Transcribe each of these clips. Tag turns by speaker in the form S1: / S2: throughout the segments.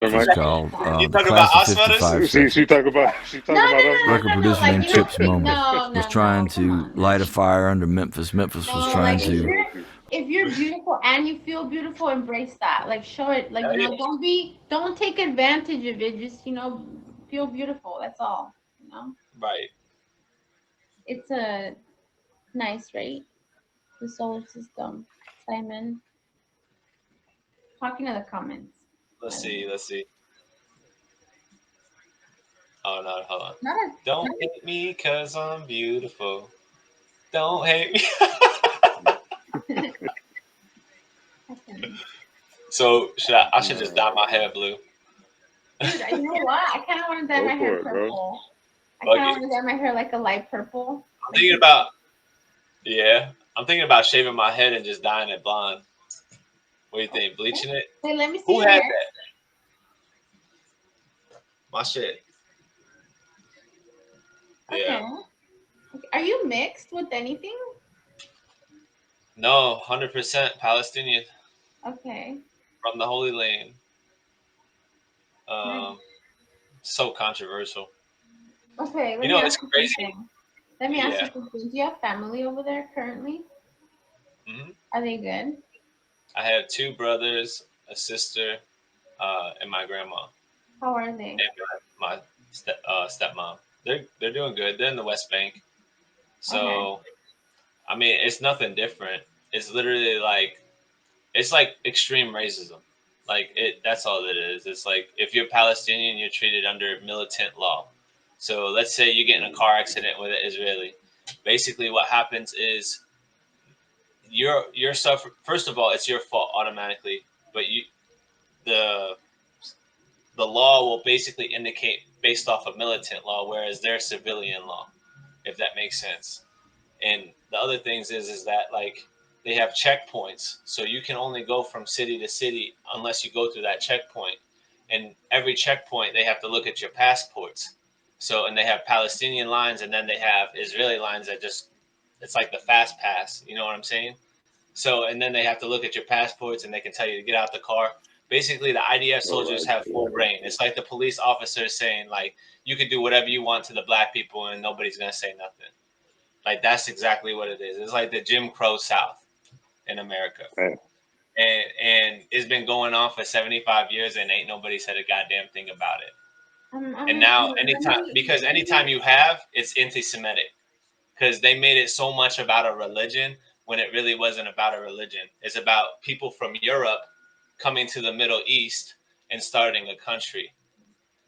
S1: It's
S2: Mike.
S1: called
S3: You
S1: the
S3: talking about
S1: Class of
S3: Osmothers?
S1: '55
S2: She
S1: section.
S2: talk about
S4: No, no,
S2: us,
S4: no,
S2: man.
S1: Record
S4: no, no, no.
S1: producer
S4: Like
S1: named
S4: you don't
S1: Chips
S4: think
S1: Moman
S4: no,
S1: was
S4: no,
S1: trying
S4: no. Come
S1: to
S4: on.
S1: light a fire under Memphis. Memphis was
S4: No,
S1: trying
S4: like
S1: to.
S4: if you're beautiful and you feel beautiful, embrace that. Like show it. Like
S3: Hell yeah.
S4: don't take advantage of it. Just feel beautiful. That's all.
S3: Right.
S4: It's a nice, right? The solar system. Simon, talking to the comments. I
S3: Let's
S4: don't
S3: see.
S4: know.
S3: Let's see. Oh no, hold on.
S4: Not a.
S3: Don't hate me cause I'm beautiful. Don't hate me.
S4: Second.
S3: So I should just dye my hair blue.
S4: Dude, you know what? I kind of want to dye
S2: Go
S4: my hair
S2: for it, bro.
S4: purple. I
S3: Fuck
S4: kind of
S3: it.
S4: want to dye my hair like a light purple.
S3: I'm
S4: Like
S3: thinking about yeah. I'm thinking about shaving my head and just dyeing it blonde. What do you think? Bleaching it?
S4: wait, let me see
S3: Who
S4: your
S3: had
S4: hair.
S3: that? My shit.
S4: Okay.
S3: Yeah.
S4: Are you mixed with anything?
S3: No, 100% Palestinian
S4: Okay.
S3: from the Holy Land.
S4: Nice.
S3: Um, so controversial.
S4: Okay,
S3: You
S4: let me
S3: know,
S4: ask
S3: it's
S4: you
S3: crazy.
S4: something. Let me ask you
S3: Yeah.
S4: something. Do you have family over there currently?
S3: hmm
S4: Are they good?
S3: I have two brothers, a sister, and my grandma
S4: How are they?
S3: and my stepmom. They're doing good. They're in the West Bank.
S4: Okay.
S3: So I mean, it's nothing different. It's literally like it's like extreme racism. Like it that's all it is. It's like if you're Palestinian, you're treated under militant law. So let's say you get in a car accident with an Israeli. Basically what happens is you're suffer first of all, it's your fault automatically, but the the law will basically indicate based off of militant law, whereas they're civilian law, if that makes sense. And the other things is that like they have checkpoints, so you can only go from city to city unless you go through that checkpoint. And every checkpoint, they have to look at your passports. So and they have Palestinian lines, and then they have Israeli lines that just it's like the fast pass. You know what I'm saying? So and then they have to look at your passports, and they can tell you to get out the car. Basically, the IDF
S2: All
S3: soldiers
S2: right.
S3: have full reign. It's like the police officers saying like you could do whatever you want to the black people, and nobody's gonna say nothing. Like that's exactly what it is. It's like the Jim Crow South in America,
S2: Hey,
S3: and it's been going on for 75 years, and ain't nobody said a goddamn thing about it.
S4: I'm
S3: And
S4: gonna
S3: now,
S4: let
S3: anytime
S4: me
S3: because anytime you have, it's anti-Semitic because they made it so much about a religion when it really wasn't about a religion. It's about people from Europe coming to the Middle East and starting a country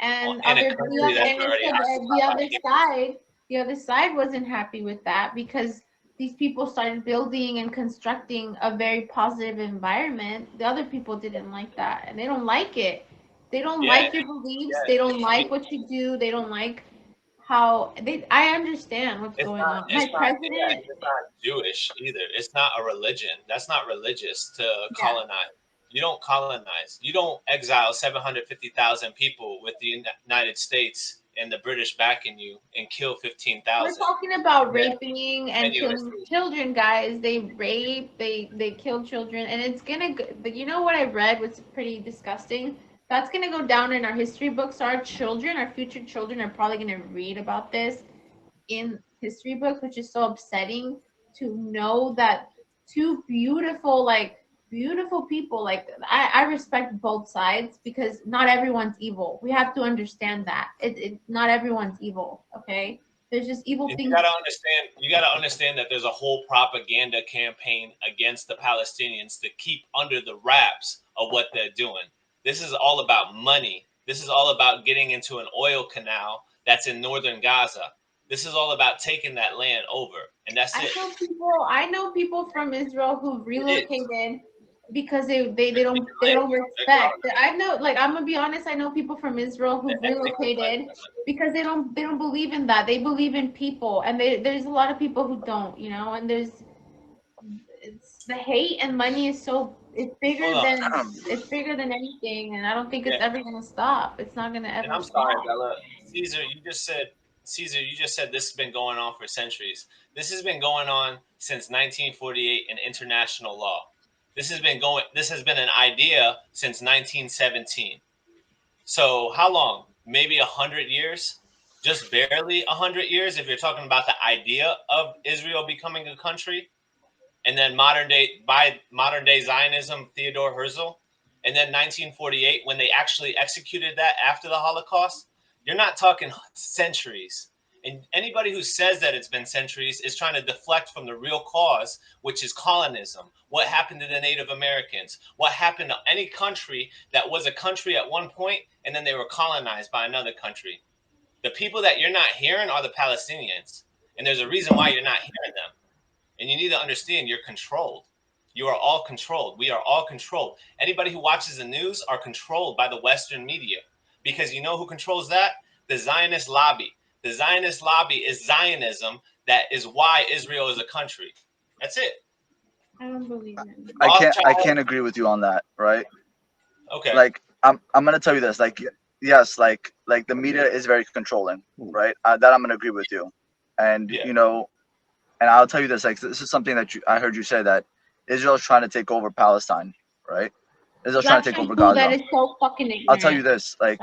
S4: and
S3: in a
S4: other
S3: country that's
S4: and
S3: already
S4: the
S3: occupied by
S4: other
S3: people.
S4: side, wasn't happy with that because these people started building and constructing a very positive environment. The other people didn't like that, and they don't like it. They don't
S3: Yeah,
S4: like your beliefs. They don't
S3: yeah.
S4: like what you do. They don't like how they. I understand what's
S3: It's
S4: going
S3: not.
S4: on. My
S3: It's not. Yeah,
S4: president,
S3: it's not Jewish either. It's not a religion. That's not religious to
S4: yeah.
S3: colonize. You don't colonize. You don't exile 750,000 people with the United States and the British backing you and kill
S4: We're
S3: 15,000.
S4: talking about
S3: And then,
S4: raping
S3: then
S4: and
S3: you
S4: killing children, guys. They rape, they kill children, and it's gonna. But you know what I read was pretty disgusting. That's gonna go down in our history books. Our children, our future children, are probably gonna read about this in history books, which is so upsetting to know that two beautiful, like beautiful people. Like I respect both sides because not everyone's evil. We have to understand that not everyone's evil. Okay, there's just evil
S3: and you
S4: things.
S3: gotta understand. You gotta understand that there's a whole propaganda campaign against the Palestinians to keep under the wraps of what they're doing. This is all about money. This is all about getting into an oil canal that's in northern Gaza. This is all about taking that land over, and that's it.
S4: I know people from Israel who
S3: It is.
S4: relocated because they
S3: Land.
S4: don't
S3: They're
S4: respect.
S3: colonized.
S4: I know, like, I'm gonna be honest, I know people from Israel who
S3: They're ethnically
S4: relocated
S3: cleansed.
S4: because they don't believe in that. They believe in people, and there's a lot of people who don't, and it's the hate and money is so
S3: Hold on.
S4: it's bigger than anything, and I don't think
S3: Yeah,
S4: it's ever gonna stop. It's not gonna
S3: and
S4: ever
S3: I'm sorry,
S4: stop.
S3: Bella. Caesar, you just said this has been going on for centuries. This has been going on since 1948 in international law. This has been an idea since 1917. So how long? Maybe 100 years, just barely 100 years. If you're talking about the idea of Israel becoming a country, and then modern day Zionism, Theodore Herzl, and then 1948 when they actually executed that after the Holocaust. You're not talking centuries. And anybody who says that it's been centuries is trying to deflect from the real cause, which is colonism. What happened to the Native Americans? What happened to any country that was a country at one point and then they were colonized by another country? The people that you're not hearing are the Palestinians. And there's a reason why you're not hearing them. And you need to understand you're controlled. You are all controlled. We are all controlled. Anybody who watches the news are controlled by the Western media. Because you know who controls that? The Zionist lobby. The Zionist lobby is Zionism. That is why Israel is a country. That's it.
S4: I don't believe it.
S2: I can't agree with you on that, right?
S3: Okay.
S2: Like I'm gonna tell you this, like yes, like the media is very controlling, right? That I'm gonna agree with you, and
S3: Yeah.
S2: you know, and I'll tell you this, like this is something that I heard you say that Israel's trying to take over Palestine, right? Israel's trying to take over Gaza.
S4: That is so fucking ignorant.
S2: I'll tell you this, like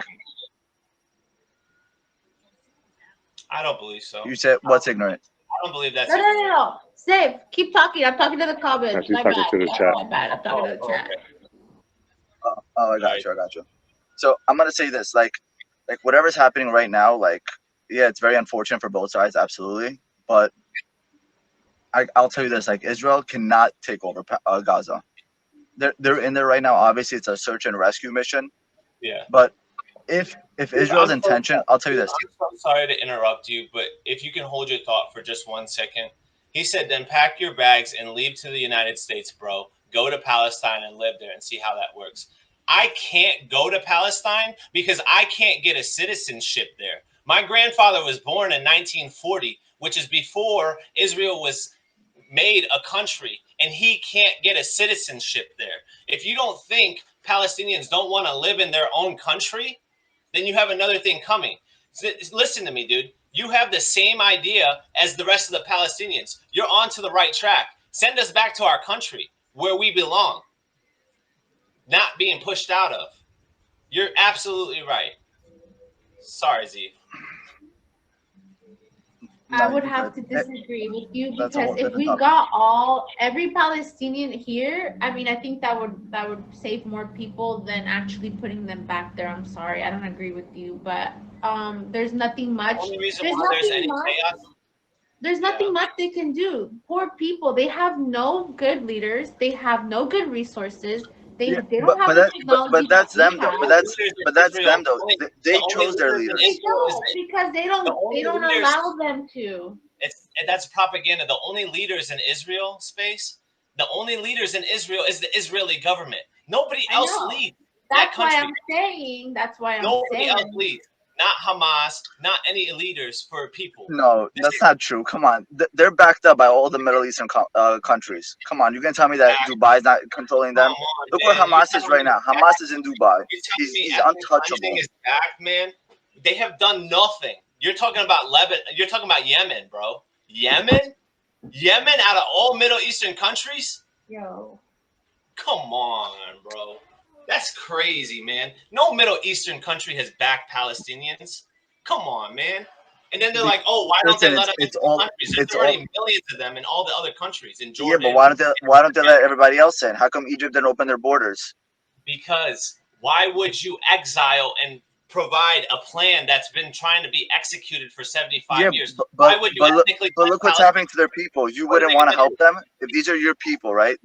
S3: I don't believe so.
S2: you said, what's ignorant?
S3: I don't believe that's
S4: No. Safe. Keep talking. I'm talking to the comments.
S5: She's talking to the chat.
S4: My bad. I'm talking to the chat.
S2: I got you. So I'm gonna say this, like whatever's happening right now, like yeah, it's very unfortunate for both sides, absolutely. But I'll tell you this, like Israel cannot take over Gaza. They're in there right now. Obviously, it's a search and rescue mission.
S3: Yeah.
S2: But if Israel's intention, I'll tell you this.
S3: I'm so sorry to interrupt you, but if you can hold your thought for just 1 second. He said, then pack your bags and leave to the United States, bro. Go to Palestine and live there and see how that works. I can't go to Palestine because I can't get a citizenship there. My grandfather was born in 1940, which is before Israel was made a country, and he can't get a citizenship there. If you don't think Palestinians don't want to live in their own country, then you have another thing coming. Listen to me, dude. You have the same idea as the rest of the Palestinians. You're on to the right track. Send us back to our country where we belong, not being pushed out of. You're absolutely right. Sorry, Z.
S4: I would have to disagree with you
S2: That's a
S4: because
S2: whole
S4: if
S2: different
S4: we
S2: topic.
S4: got every Palestinian here, I mean, I think that would save more people than actually putting them back there. I'm sorry, I don't agree with you, but there's nothing much.
S3: The only reason
S4: There's
S3: why there's
S4: nothing
S3: any
S4: much.
S3: chaos.
S4: There's nothing much they can do. Poor people, they have no good leaders. They have no good resources. They
S2: Yeah,
S4: don't have the technology.
S2: but that's
S4: that
S2: them
S4: we
S2: though.
S4: have.
S2: But that's them though. They
S3: The only
S2: chose their
S3: leaders in
S2: leaders.
S4: They
S3: Israel is
S4: don't
S3: the-
S4: because they don't
S3: leaders-
S4: allow them to.
S3: That's propaganda. The only leaders in Israel space, the only leaders in Israel is the Israeli government. Nobody
S4: I
S3: else
S4: know.
S3: leads that
S4: That's why
S3: country.
S4: I'm saying. That's why I'm
S3: Nobody
S4: saying.
S3: else leads. Not Hamas, not any leaders for people.
S2: No, that's not true. Come on, they're backed up by all the Middle Eastern countries. Come on, you can tell me that Dubai's not controlling them?
S3: Come on,
S2: Look where
S3: man.
S2: Hamas is right now. Hamas is in Dubai.
S3: You're telling me
S2: He's
S3: ethnic
S2: untouchable.
S3: cleansing is back, man. They have done nothing. You're talking about Lebanon. You're talking about Yemen, bro. Yemen out of all Middle Eastern countries.
S4: Yo.
S3: Come on, bro. That's crazy, man. No Middle Eastern country has backed Palestinians. Come on, man. And then they're like, "Oh, why don't they let them into the countries? There's already millions of them in all the other countries in Jordan."
S2: Yeah, but why don't they let everybody else in? How come Egypt didn't open their borders?
S3: Because why would you exile and provide a plan that's been trying to be executed for 75 years? Why would you ethnically?
S2: But look what's happening to their people. You wouldn't want to help them if these are your people, right?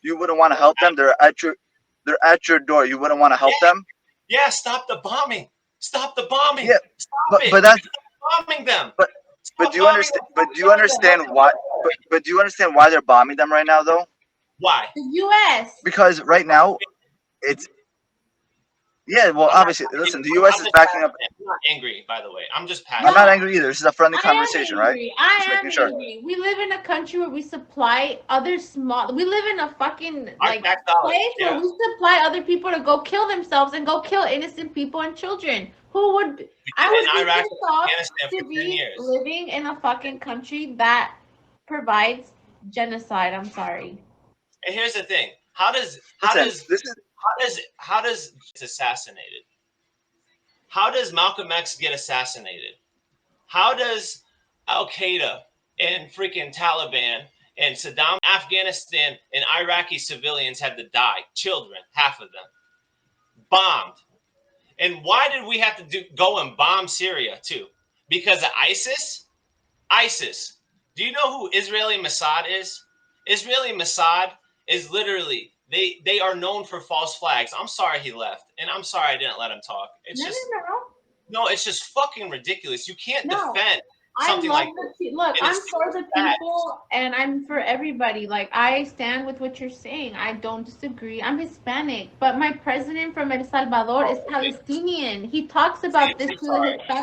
S2: You wouldn't want to help them. They're at your door. You wouldn't want to help them.
S3: Yeah, stop the bombing. Stop the bombing.
S2: Yeah,
S3: stop it.
S2: But that's
S3: bombing them.
S2: But do you understand? But do you understand why? But do you understand why they're bombing them right now, though?
S3: Why?
S4: The U.S.
S2: Because right now, it's. Yeah, well, obviously, listen, the U.S. is backing up.
S3: I'm not angry, by the way. I'm just passionate.
S2: I'm not angry either. This is a friendly conversation, right?
S4: I am angry. We live in a country where we supply other small. We live in a fucking place where we supply other people to go kill themselves and go kill innocent people and children. Who would? I would be pissed off to be living in a fucking country that provides genocide. I'm sorry.
S3: And here's the thing: how does it's assassinated? How does Malcolm X get assassinated? How does Al Qaeda and freaking Taliban and Saddam, Afghanistan, and Iraqi civilians had to die? Children, half of them, bombed. And why did we have to go and bomb Syria too? Because of ISIS? ISIS. Do you know who Israeli Mossad is? Israeli Mossad is literally, they are known for false flags. I'm sorry he left, and I'm sorry I didn't let him talk. It's no, it's just fucking ridiculous. You can't defend something like this.
S4: Look, I'm for the
S3: sad.
S4: people and I'm for everybody. Like, I stand with what you're saying. I don't disagree. I'm Hispanic, but my president from El Salvador is Palestinian. He talks about this to the Hispanic